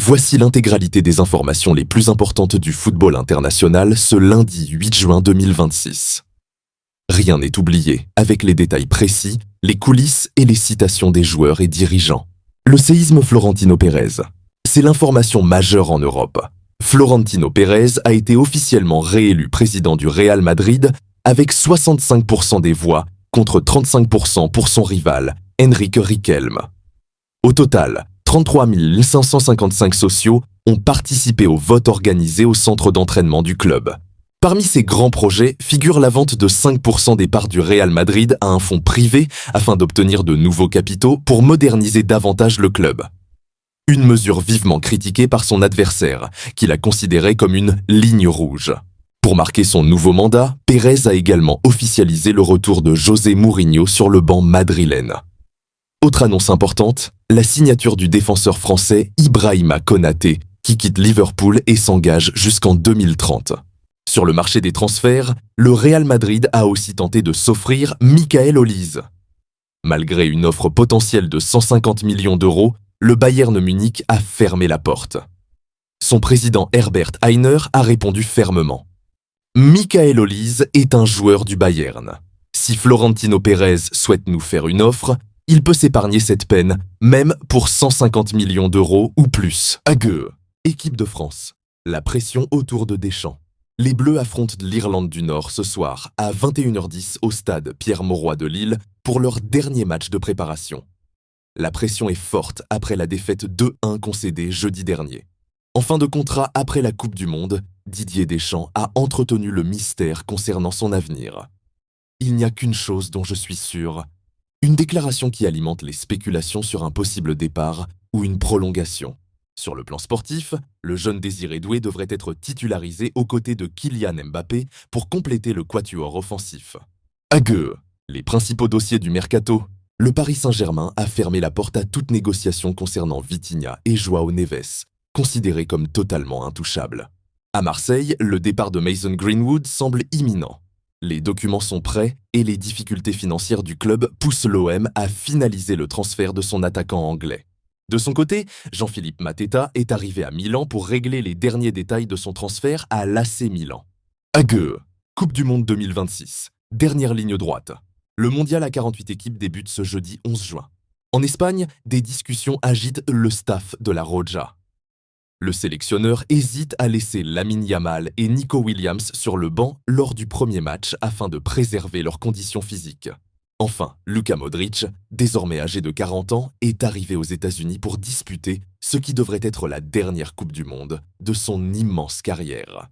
Voici l'intégralité des informations les plus importantes du football international ce lundi 8 juin 2026. Rien n'est oublié, avec les détails précis, les coulisses et les citations des joueurs et dirigeants. Le séisme Florentino Pérez. C'est l'information majeure en Europe. Florentino Pérez a été officiellement réélu président du Real Madrid avec 65% des voix contre 35% pour son rival, Enrique Riquelme. Au total, 33 555 sociaux ont participé au vote organisé au centre d'entraînement du club. Parmi ces grands projets figure la vente de 5% des parts du Real Madrid à un fonds privé afin d'obtenir de nouveaux capitaux pour moderniser davantage le club. Une mesure vivement critiquée par son adversaire, qui l'a considérée comme une ligne rouge. Pour marquer son nouveau mandat, Pérez a également officialisé le retour de José Mourinho sur le banc madrilène. Autre annonce importante, la signature du défenseur français Ibrahima Konaté, qui quitte Liverpool et s'engage jusqu'en 2030. Sur le marché des transferts, le Real Madrid a aussi tenté de s'offrir Michael Olise. Malgré une offre potentielle de 150 millions d'euros, le Bayern Munich a fermé la porte. Son président Herbert Hainer a répondu fermement. Michael Olise est un joueur du Bayern. Si Florentino Pérez souhaite nous faire une offre, il peut s'épargner cette peine, même pour 150 millions d'euros ou plus. Agueux. Équipe de France. La pression autour de Deschamps. Les Bleus affrontent l'Irlande du Nord ce soir à 21h10 au stade Pierre-Mauroy de Lille pour leur dernier match de préparation. La pression est forte après la défaite 2-1 concédée jeudi dernier. En fin de contrat après la Coupe du Monde, Didier Deschamps a entretenu le mystère concernant son avenir. Il n'y a qu'une chose dont je suis sûr. Une déclaration qui alimente les spéculations sur un possible départ ou une prolongation. Sur le plan sportif, le jeune Désiré Doué devrait être titularisé aux côtés de Kylian Mbappé pour compléter le quatuor offensif. Agueux. Les principaux dossiers du mercato. Le Paris Saint-Germain a fermé la porte à toute négociation concernant Vitinha et Joao Neves, considérés comme totalement intouchables. À Marseille, le départ de Mason Greenwood semble imminent. Les documents sont prêts et les difficultés financières du club poussent l'OM à finaliser le transfert de son attaquant anglais. De son côté, Jean-Philippe Mateta est arrivé à Milan pour régler les derniers détails de son transfert à l'AC Milan. Agueux. Coupe du Monde 2026. Dernière ligne droite. Le mondial à 48 équipes débute ce jeudi 11 juin. En Espagne, des discussions agitent le staff de la Roja. Le sélectionneur hésite à laisser Lamine Yamal et Nico Williams sur le banc lors du premier match afin de préserver leurs conditions physiques. Enfin, Luka Modric, désormais âgé de 40 ans, est arrivé aux États-Unis pour disputer ce qui devrait être la dernière Coupe du Monde de son immense carrière.